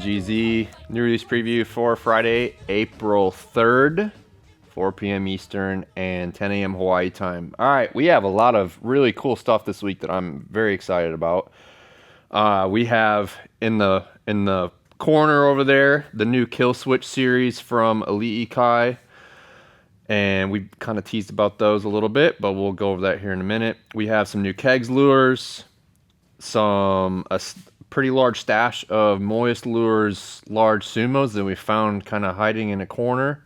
KEGZ new release preview for Friday, April 3rd, 4 p.m. Eastern and 10 a.m. Hawaii time. All right, we have a lot of really cool stuff this week that I'm very excited about. We have in the corner over there the new Kill Switch series from Elite Kai, and we kind of teased about those a little bit, but we'll go over that here in a minute. We have some new KEGZ lures, a pretty large stash of MOYES lures, large sumos that we found kind of hiding in a corner.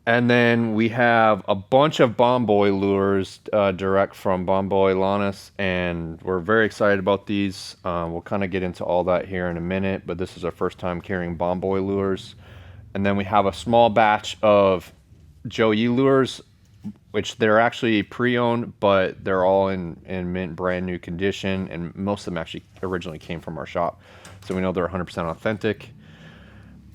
And then we have a bunch of Bombboy lures direct from Bombboy Lannis, and we're very excited about these. We'll kind of get into all that here in a minute, but this is our first time carrying Bombboy lures. And then we have a small batch of Joe Yee lures, which they're actually pre-owned, but they're all in mint brand new condition, and most of them actually originally came from our shop, so we know they're 100% authentic.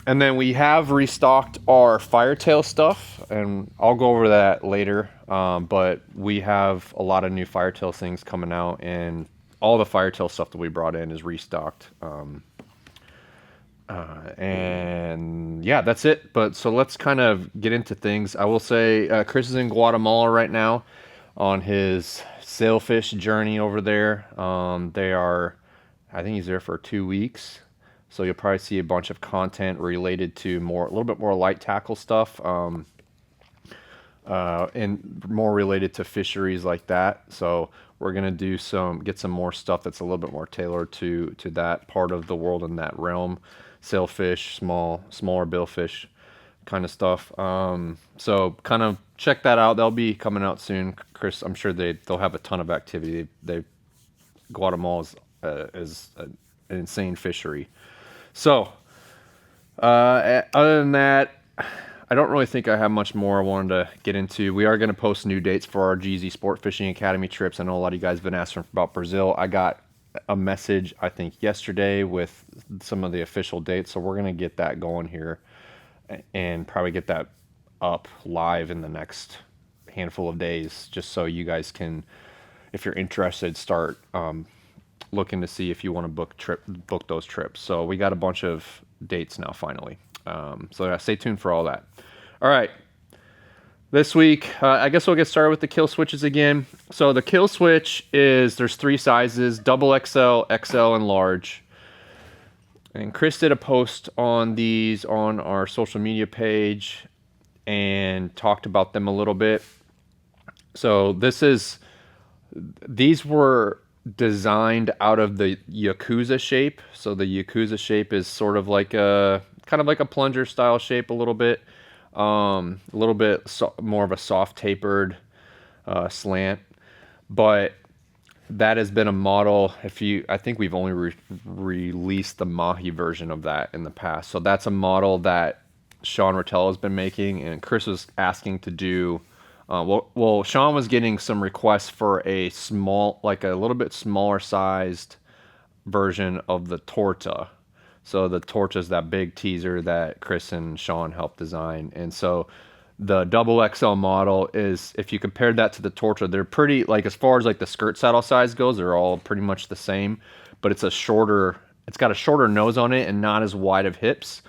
And then we have restocked our Firetail stuff, and I'll go over that later, but we have a lot of new Firetail things coming out, and all the Firetail stuff that we brought in is restocked. And yeah, that's it. But so let's kind of get into things. I will say Chris is in Guatemala right now on his sailfish journey over there. I think he's there for 2 weeks. So you'll probably see a bunch of content related to a little bit more light tackle stuff, and more related to fisheries like that. So we're gonna get some more stuff that's a little bit more tailored to that part of the world and that realm. Sailfish, smaller billfish kind of stuff. So kind of check that out. They'll be coming out soon. Chris, I'm sure they'll have a ton of activity. Guatemala is an insane fishery. So other than that, I don't really think I have much more I wanted to get into. We are going to post new dates for our GZ Sport Fishing Academy trips. I know a lot of you guys have been asking about Brazil. I got a message, I think, yesterday with some of the official dates, so we're going to get that going here and probably get that up live in the next handful of days, just so you guys can, if you're interested, start looking to see if you want to book those trips. So we got a bunch of dates now finally, so yeah, stay tuned for all that. All right, this week I guess we'll get started with the kill switches again. So the kill switch there's 3 sizes: double XL, XL, and large. And Chris did a post on these on our social media page and talked about them a little bit. So these were designed out of the Yakuza shape. So the Yakuza shape is sort of like kind of like a plunger style shape a little bit. A little bit more of a soft tapered slant, but that has been a model. I think we've only released the Mahi version of that in the past. So that's a model that Sean Rotella has been making, and Chris was asking to do. Well, Sean was getting some requests for a little bit smaller sized version of the Torta. So the Torta is that big teaser that Chris and Sean helped design. And so the double XL model is, if you compared that to the Torta, they're pretty, like, as far as like the skirt saddle size goes, they're all pretty much the same, but it's got a shorter nose on it and not as wide of hips.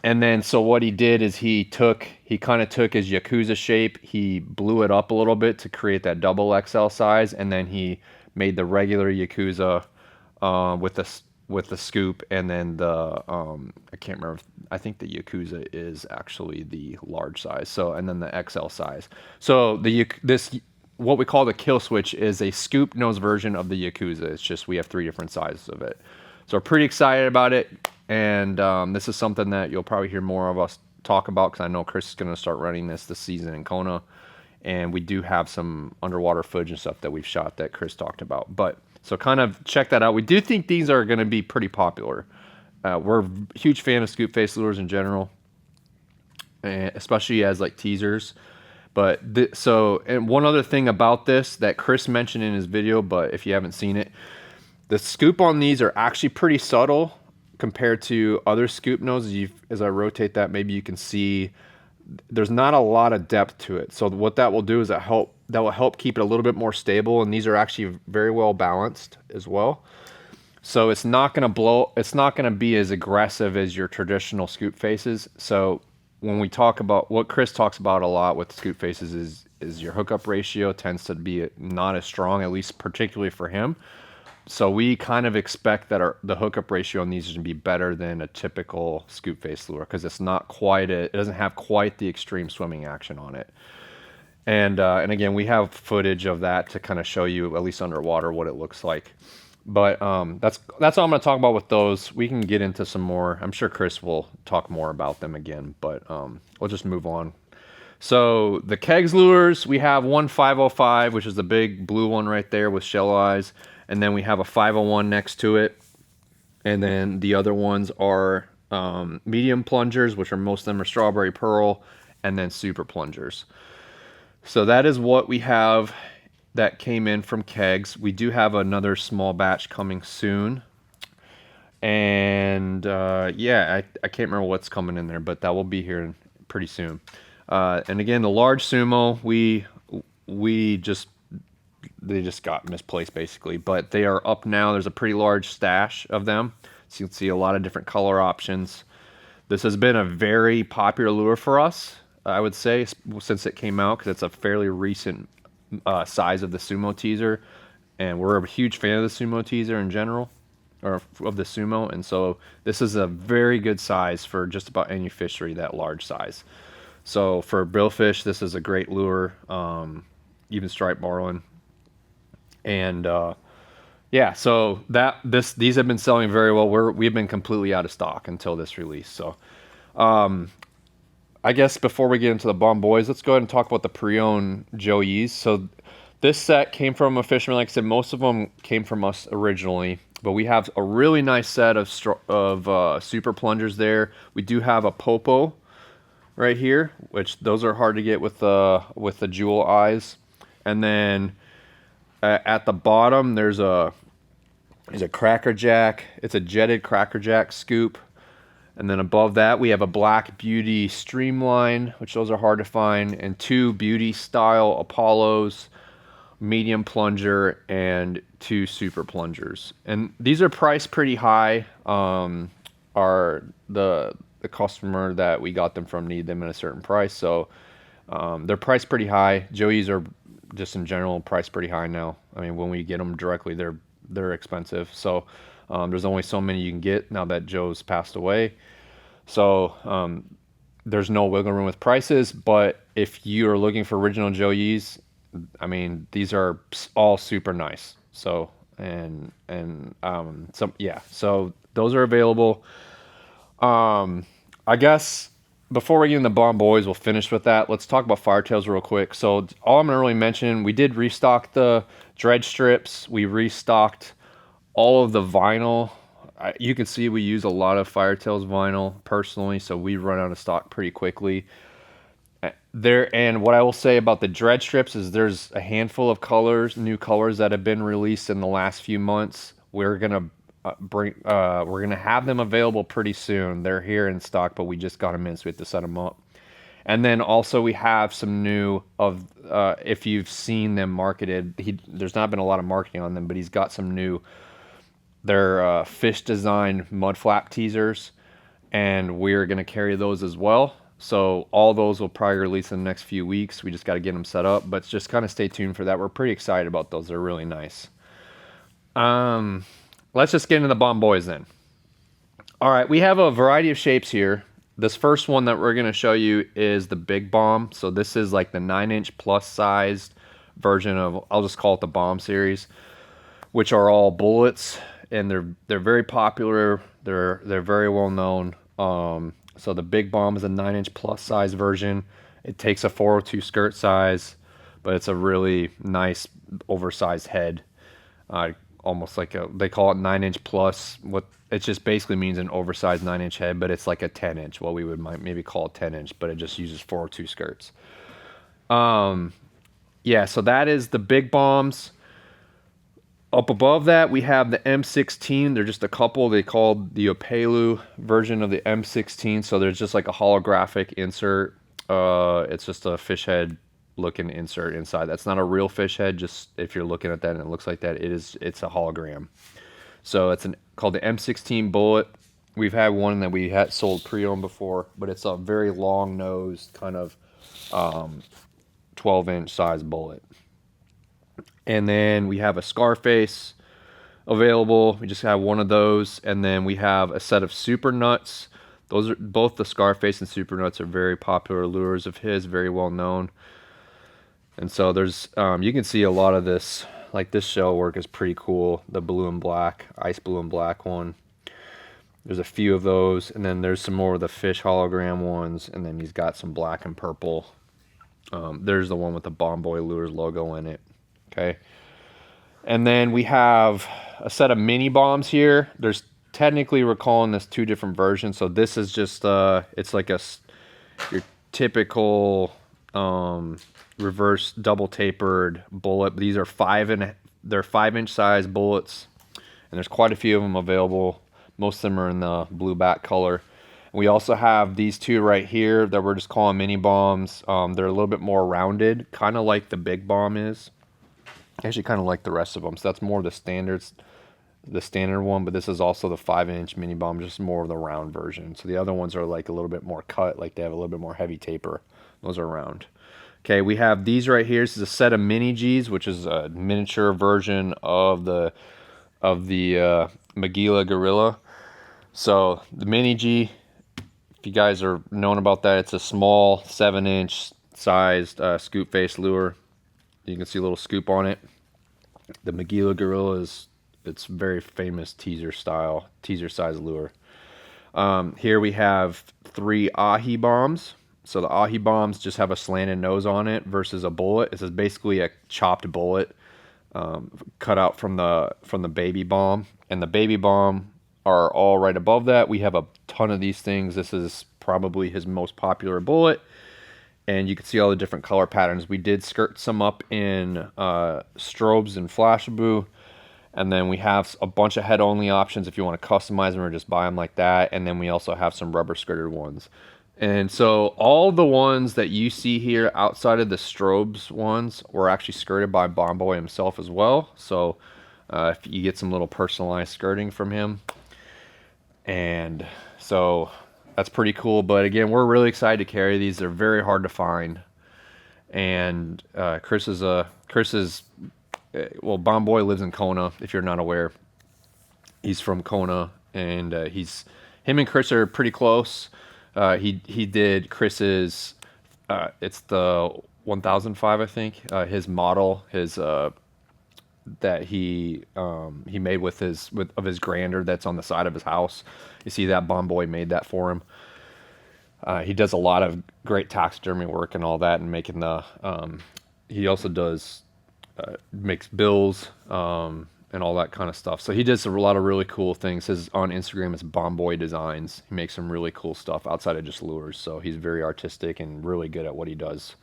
And then so what he did is he kind of took his Yakuza shape, he blew it up a little bit to create that double XL size, and then he made the regular Yakuza with the scoop, and then I can't remember, I think the Yakuza is actually the large size, so, and then the XL size. So what we call the kill switch is a scoop nose version of the Yakuza. It's just we have 3 different sizes of it. So we're pretty excited about it, and this is something that you'll probably hear more of us talk about, because I know Chris is going to start running this season in Kona, and we do have some underwater footage and stuff that we've shot that Chris talked about. But so kind of check that out. We do think these are going to be pretty popular. We're a huge fan of scoop face lures in general, especially as like teasers. But and one other thing about this that Chris mentioned in his video, but if you haven't seen it, the scoop on these are actually pretty subtle compared to other scoop noses. As I rotate that, maybe you can see there's not a lot of depth to it. So what that will do is that will help keep it a little bit more stable, and these are actually very well balanced as well. So it's not going to blow, it's not going to be as aggressive as your traditional scoop faces. So when we talk about what Chris talks about a lot with scoop faces is your hookup ratio tends to be not as strong, at least particularly for him. So we kind of expect that the hookup ratio on these is going to be better than a typical scoop face lure because it's not quite it doesn't have quite the extreme swimming action on it. And again, we have footage of that to kind of show you, at least underwater, what it looks like. But that's all I'm going to talk about with those. We can get into some more. I'm sure Chris will talk more about them again, but we'll just move on. So the KEGZ lures, we have one 505, which is the big blue one right there with shell eyes. And then we have a 501 next to it. And then the other ones are medium plungers, which are most of them are strawberry pearl, and then super plungers. So that is what we have that came in from KEGZ. We do have another small batch coming soon. And yeah, I can't remember what's coming in there, but that will be here pretty soon. And again, the large sumo, they just got misplaced basically, but they are up now. There's a pretty large stash of them. So you can see a lot of different color options. This has been a very popular lure for us, I would say, since it came out, because it's a fairly recent size of the sumo teaser, and we're a huge fan of the sumo teaser in general, or of the sumo, and so this is a very good size for just about any fishery, that large size. So for billfish, this is a great lure, even striped marlin, and yeah, so these have been selling very well. We've been completely out of stock until this release. So I guess before we get into the Bombboys, let's go ahead and talk about the pre-owned Joe Yees. So this set came from a fisherman. Like I said, most of them came from us originally, but we have a really nice set of super plungers there. We do have a Popo right here, which those are hard to get with the jewel eyes. And then at the bottom, there's a crackerjack. It's a jetted crackerjack scoop. And then above that, we have a Black Beauty Streamline, which those are hard to find, and two Beauty Style Apollos, medium plunger, and two super plungers. And these are priced pretty high. The customer that we got them from need them at a certain price, so they're priced pretty high. Joe Yees are just in general priced pretty high now. I mean, when we get them directly, they're expensive. So there's only so many you can get now that Joe's passed away. So there's no wiggle room with prices. But if you are looking for original Joe Yees, I mean, these are all super nice. So so those are available. I guess before we get into the Bombboys, we'll finish with that. Let's talk about Firetails real quick. So all I'm going to really mention, we did restock the dredge strips. We restocked all of the vinyl. You can see we use a lot of Firetails vinyl personally, so we run out of stock pretty quickly. And what I will say about the dredge strips is there's a handful of new colors that have been released in the last few months. We're gonna have them available pretty soon. They're here in stock, but we just got them in, so we have to set them up. And then also we have some new if you've seen them marketed, there's not been a lot of marketing on them, but he's got some new. They're fish design mud flap teasers, and we're gonna carry those as well. So all those will probably release in the next few weeks. We just got to get them set up, but just kind of stay tuned for that. We're pretty excited about those. They're really nice. Let's just get into the Bombboys then. All right, we have a variety of shapes here. This first one that we're going to show you is the Big Bomb. So this is like the 9-inch plus sized version of, I'll just call it the Bomb series, which are all bullets, and they're very popular. They're very well known. So the Big Bomb is a 9-inch plus size version. It takes a 402 skirt size, but it's a really nice oversized head. Almost like they call it 9-inch plus. What it just basically means an oversized 9-inch head, but it's like a 10-inch. What we would maybe call a 10-inch, but it just uses 402 skirts. Yeah, so that is the Big Bombs. Up above that, we have the M16. They're just a couple. They called the Opelu version of the M16. So there's just like a holographic insert. It's just a fish head looking insert inside. That's not a real fish head. Just if you're looking at that and it looks like that, it's a hologram. So it's an called the M16 Bullet. We've had one that we had sold pre-owned before, but it's a very long-nosed kind of 12-inch size bullet. And then we have a Scarface available. We just have one of those, and then we have a set of Supernuts. Those are both the Scarface and Supernuts are very popular lures of his, very well known. And so there's you can see a lot of this, like this shell work is pretty cool. The blue and black, ice blue and black one. There's a few of those, and then there's some more of the fish hologram ones, and then he's got some black and purple. There's the one with the Bombboy Lures logo in it. Okay. And then we have a set of mini bombs here. There's technically, we're calling this two different versions. So this is just it's like your typical reverse double tapered bullet. These are 5-inch size bullets, and there's quite a few of them available. Most of them are in the blue back color. And we also have these two right here that we're just calling mini bombs. They're a little bit more rounded, kind of like the big bomb is. Actually, kind of like the rest of them. So that's more the standard one, but this is also the 5-inch mini bomb, just more of the round version. So the other ones are like a little bit more cut, like they have a little bit more heavy taper. Those are round. Okay, we have these right here. This is a set of mini G's, which is a miniature version of the Magilla Gorilla. So the mini G, if you guys are known about that, it's a small 7-inch sized scoop face lure. You can see a little scoop on it. The Magilla Gorilla it's very famous teaser size lure. Here we have 3 Ahi bombs. So the Ahi bombs just have a slanted nose on it versus a bullet. This is basically a chopped bullet cut out from the baby bomb, and the baby bomb are all right above that. We have a ton of these things. This is probably his most popular bullet. And you can see all the different color patterns. We did skirt some up in strobes and flashaboo. And then we have a bunch of head-only options if you want to customize them or just buy them like that. And then we also have some rubber skirted ones. And so all the ones that you see here outside of the strobes ones were actually skirted by Bombboy himself as well. So if you get some little personalized skirting from him. And so that's pretty cool. But again, we're really excited to carry these. They're very hard to find. And Chris is well, Bombboy lives in Kona, if you're not aware. He's from Kona, and him and Chris are pretty close. He did Chris's it's the 1005, I think, his model, that he made with his grander that's on the side of his house. You see that Bombboy made that for him. He does a lot of great taxidermy work and all that, and making the he also does makes bills and all that kind of stuff. So he does a lot of really cool things. His on Instagram is Bombboy Designs. He makes some really cool stuff outside of just lures. So he's very artistic and really good at what he does.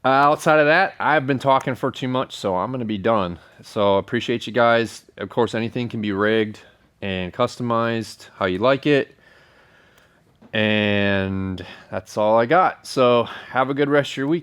Outside of that, I've been talking for too much, so I'm going to be done. So appreciate you guys. Of course, anything can be rigged and customized how you like it. And that's all I got. So have a good rest of your week.